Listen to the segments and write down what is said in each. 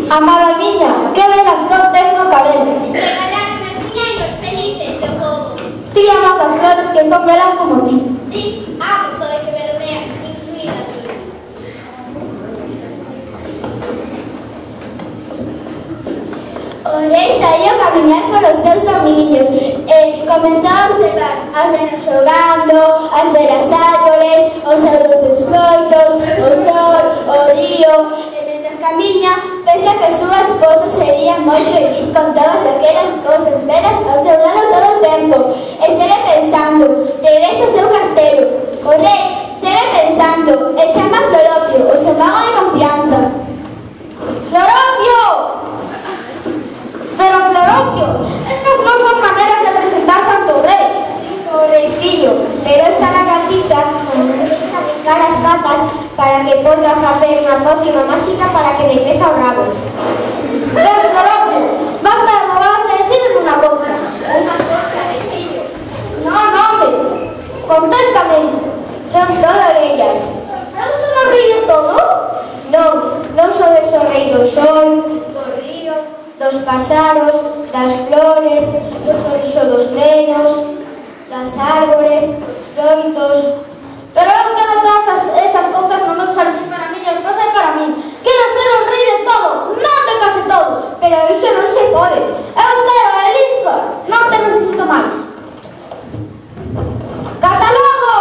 Amada miña, que belas flor tes no cabelo. Regalarme aos nenos felices do povo. Ti amas as flores que son belas como ti. Sí, amo todo o que me rodea, incluída a ti. O rei saíu a camiñar polos seus dominios e comenzou a observar as nenas xogando, as belas árbores, os seus dulces froitos, o sol, o río. E mentres camiña, pensa que a súa esposa sería moi feliz con todas aquelas cousas belas ao seu lado todo o tempo. E segue pensando, regresa ao seu castelo. O rei segue pensando e chama a Floropio, o seu mago de confianza. ¡Floropio! Pero Floropio, estas no son maneras de presentarse ante o rei. Sí, pobrecillo, pero esta lagartija comienza a brincar as patas para que poda facer unha pócima máxica para que le creza o rabo. Pero Floropio, basta de bobadas e decirme unha cousa. Unha cosa, recillo. No, hombre, contéstame isto. Son todo orellas. ¿Eu son o rei de todo? Non sodes o rei do sol, do río, dos paxaros, das flores, do sorriso dos nenos, das árbores, dos froitos. Pero eu quero todas esas cousas no meu xardín para mí e as cosas para mí. Quero ser o rei de todo, non de case todo. Pero iso non se pode. Eu quero a Elisca, non te necesito máis. ¡Catalogo!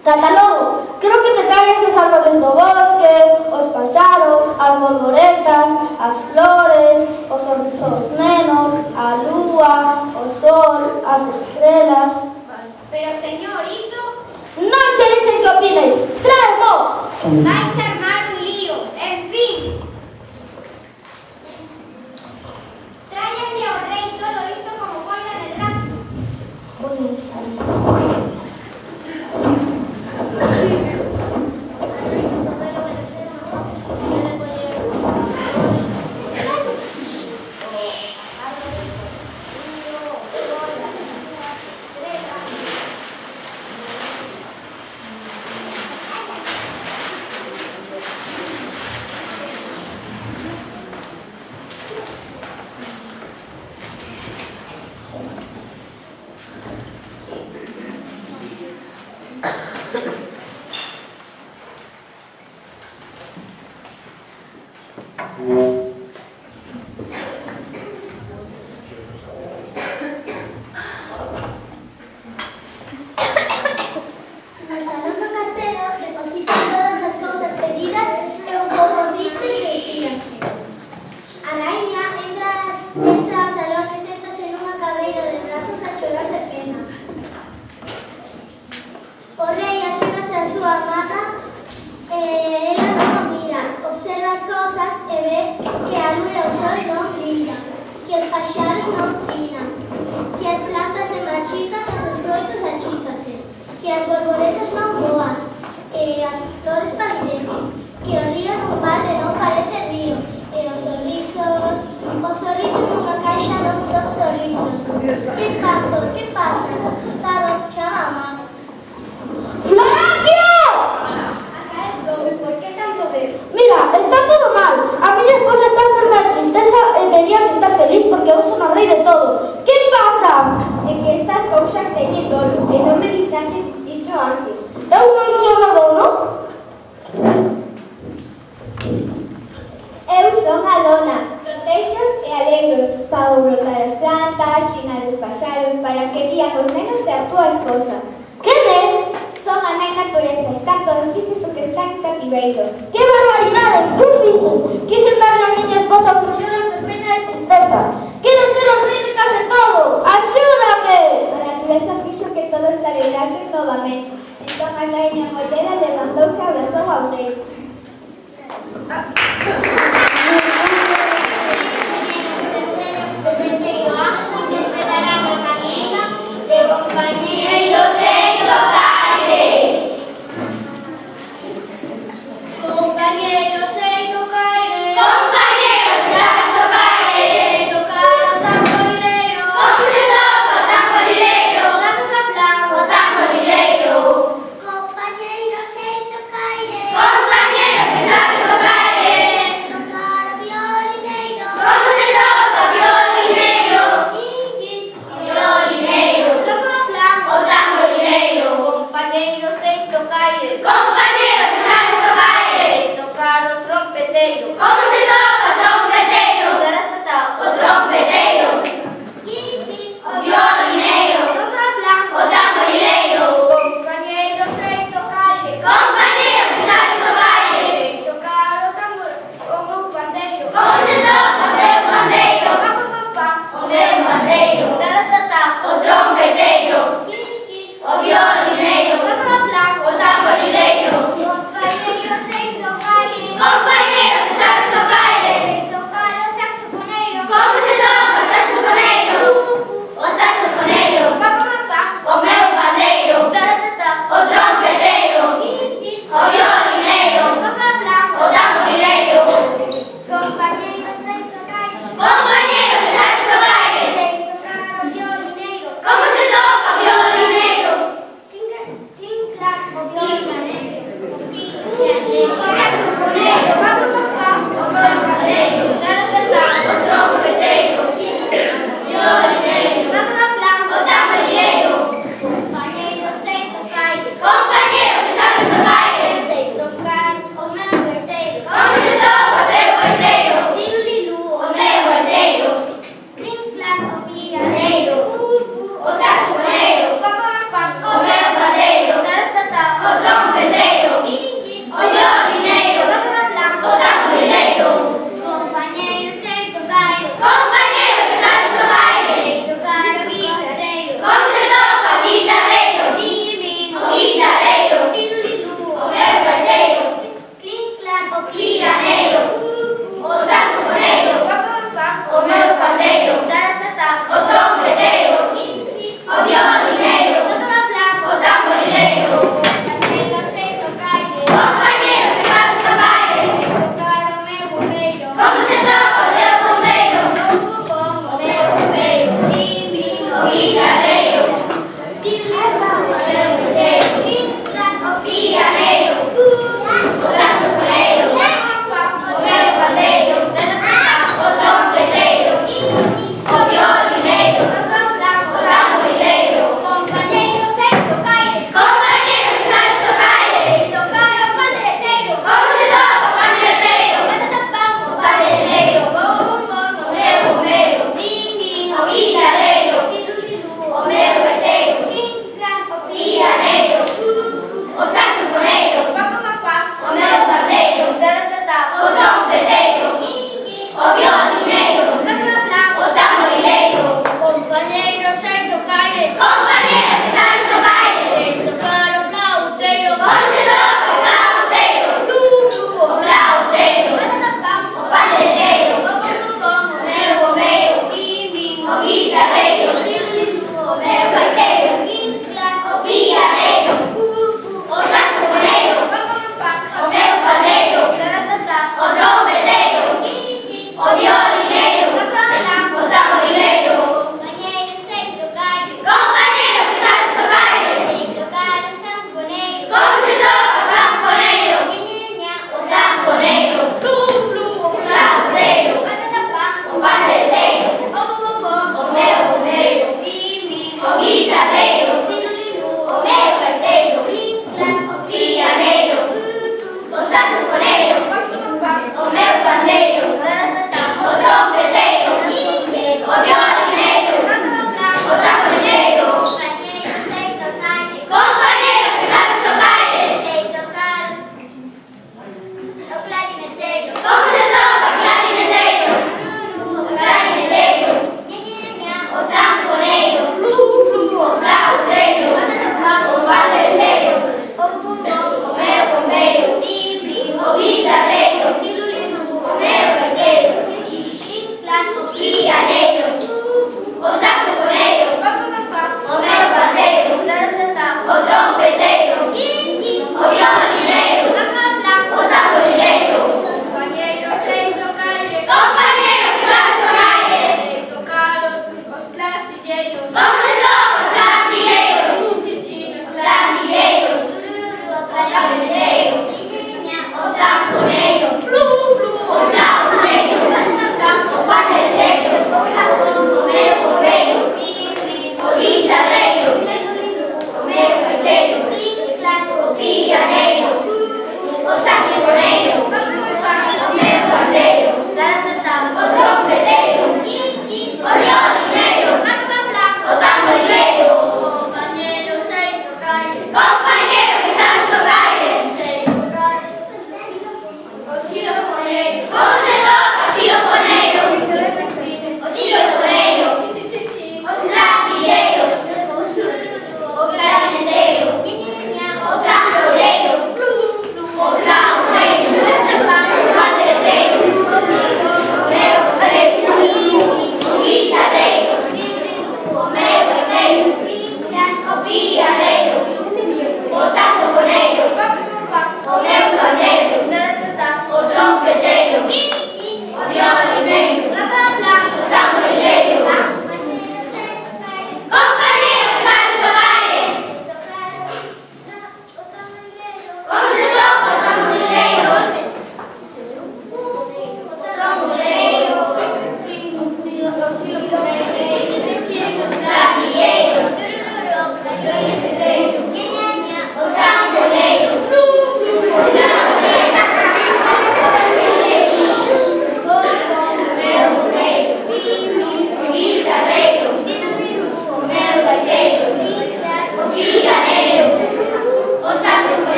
Catalogo, creo que te calles os árboles do bosque, os paxaros, as borboretas, as flores, o sorriso dos nenos, a lúa, o sol, as estrelas. Pero, señor, iso Non che dixen que opines, traemo! vais a armar un lío. En fin. Tráianme ao rei todo isto como poida en el rato. Voy a salir. Compañeiro baile. Compañero que sabes tocar, sei tocar o trompeteiro. Como se toca o trompeteiro? Taratata, o trompeteiro. O violineiro. O tamborileiro. Compañeiro sei tocar, compañero que sabes tocar, sei tocar o tambor, o meu pandeiro. Como se toca o teu pandeiro? O meu pandeiro. Taratata, o trompeteiro. O violineiro. O tamborileiro. Compañeiro sei tocar, compañero que sabes tocar, sei tocar o saxofoneiro. Como se toca o saxofoneiro? O saxofoneiro. O meu pandeiro. O trompeteiro. O violineiro. O tamborileiro. Compañeiro sei tocar, compañero que sabes tocar, sei tocar o violineiro. Como se toca o violineiro? Tincla, o violineiro. O saxofoneiro. O meu pandeiro. O trompeteiro. O violineiro. O tamborileiro. Compañeiro sei tocar, compañero que sabes tocar, sei tocar o meu gaiteiro. Como se toca o teu gaiteiro? Tirulilu, o meu gaiteiro. Tincla, o pianeiro. O saxofoneiro. O meu pandeiro. O trompeteiro. O violineiro.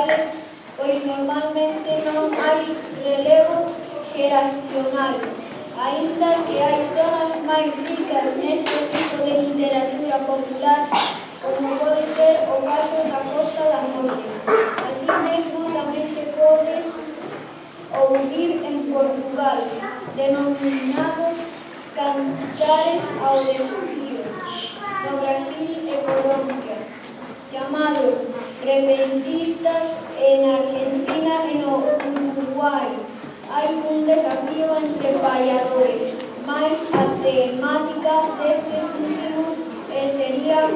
pais, pois normalmente non hai relevo xeracional, aínda que hai zonas máis ricas neste tipo de literatura popular, como pode ser o caso da Costa da Morte. Así mesmo tamén se pode ouvir en Portugal, denominados cantares ao desafío, no Brasil e Colombia, chamados repentistas en Argentina e no Uruguai. Hai un desafío entre paiadores, mais a temática destes últimos sería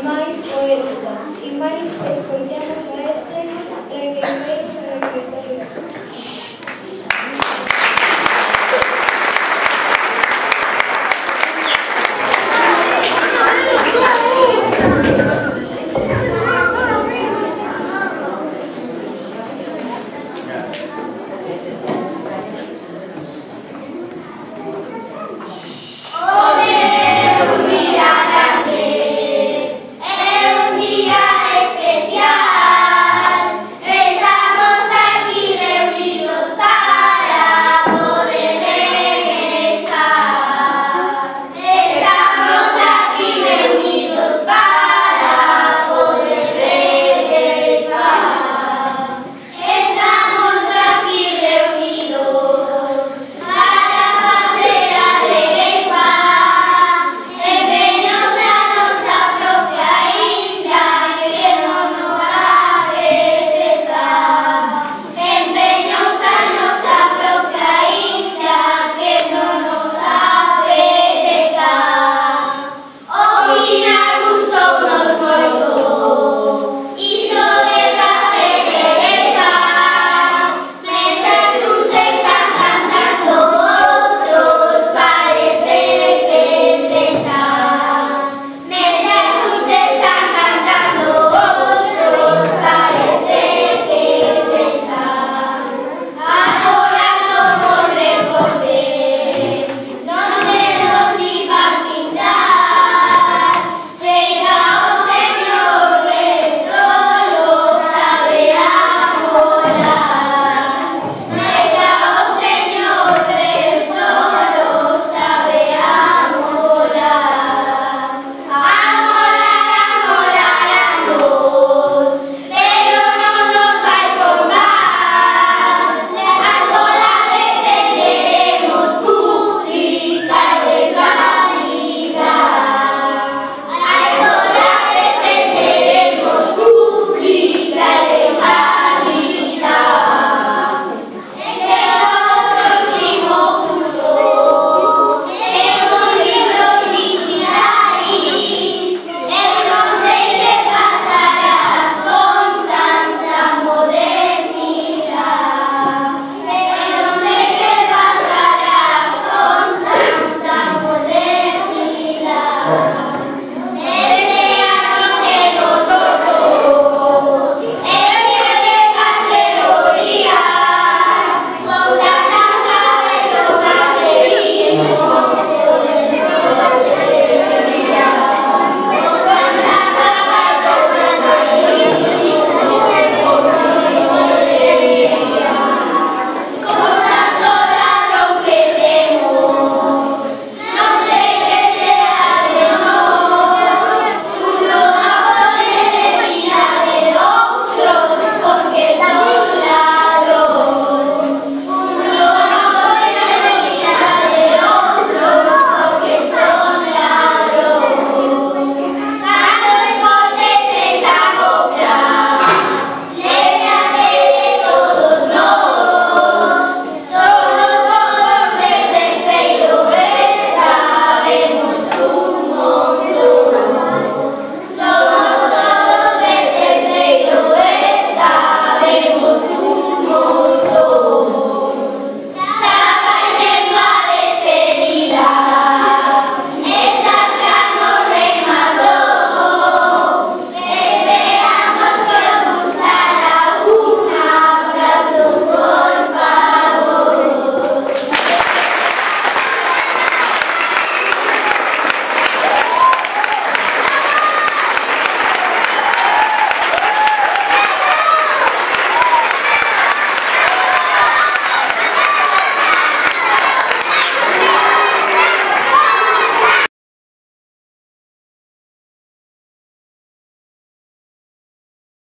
máis poética. Sin máis, escoitemos a